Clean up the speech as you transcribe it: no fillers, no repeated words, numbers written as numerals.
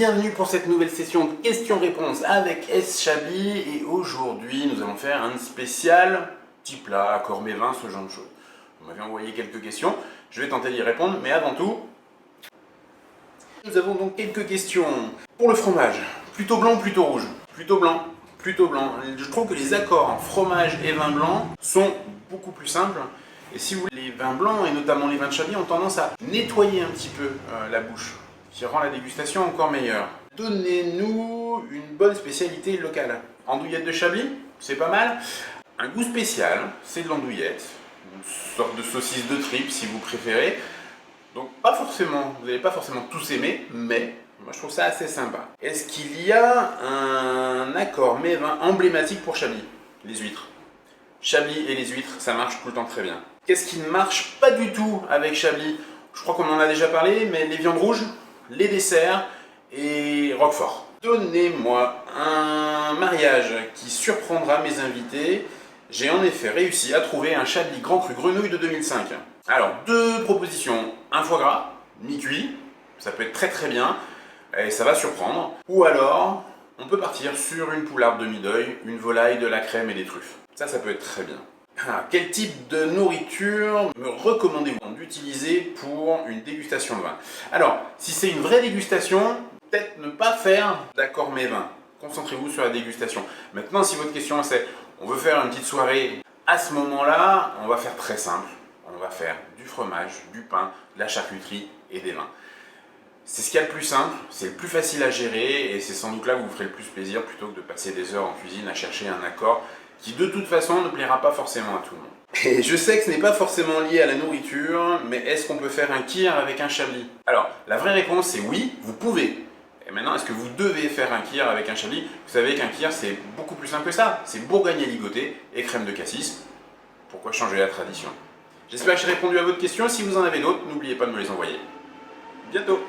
bienvenue pour cette nouvelle session de questions-réponses avec S. Chablis. Et aujourd'hui, nous allons faire un spécial petit plat, accord mets vin, ce genre de choses. Vous m'avez envoyé quelques questions, je vais tenter d'y répondre, mais avant tout, nous avons donc quelques questions. Pour le fromage, plutôt blanc ou plutôt rouge? Plutôt blanc, plutôt blanc. Je trouve que les accords en fromage et vin blanc sont beaucoup plus simples. Et si vous voulez, les vins blancs, et notamment les vins de Chablis, ont tendance à nettoyer un petit peu la bouche, qui rend la dégustation encore meilleure. Donnez-nous une bonne spécialité locale. Andouillette de Chablis, c'est pas mal. Un goût spécial, c'est de l'andouillette, une sorte de saucisse de tripe si vous préférez. Donc pas forcément, vous n'allez pas forcément tous aimer, mais moi je trouve ça assez sympa. Est-ce qu'il y a un accord mets vin emblématique pour Chablis? Les huîtres. Chablis et les huîtres, ça marche tout le temps très bien. Qu'est-ce qui ne marche pas du tout avec Chablis? Je crois qu'on en a déjà parlé, mais les viandes rouges, les desserts et Roquefort. Donnez-moi un mariage qui surprendra mes invités. J'ai en effet réussi à trouver un Chablis Grand Cru Grenouille de 2005. Alors, deux propositions. Un foie gras, mi-cuit, ça peut être très très bien, et ça va surprendre. Ou alors, on peut partir sur une poularde de mi-deuil, une volaille, de la crème et des truffes. Ça peut être très bien. Quel type de nourriture me recommandez-vous d'utiliser pour une dégustation de vin? Alors, si c'est une vraie dégustation, peut-être ne pas faire d'accord mets vin. Concentrez-vous sur la dégustation. Maintenant, si votre question c'est on veut faire une petite soirée, à ce moment-là, on va faire très simple. On va faire du fromage, du pain, de la charcuterie et des vins. C'est ce qu'il y a de plus simple, c'est le plus facile à gérer et c'est sans doute là que vous ferez le plus plaisir plutôt que de passer des heures en cuisine à chercher un accord qui de toute façon ne plaira pas forcément à tout le monde. Et je sais que ce n'est pas forcément lié à la nourriture, mais est-ce qu'on peut faire un kir avec un Chablis? Alors, la vraie réponse c'est oui, vous pouvez. Et maintenant, est-ce que vous devez faire un kir avec un Chablis? Vous savez qu'un kir c'est beaucoup plus simple que ça, c'est bourgogne ligoté et crème de cassis. Pourquoi changer la tradition? J'espère que j'ai répondu à votre question, si vous en avez d'autres, n'oubliez pas de me les envoyer. Bientôt!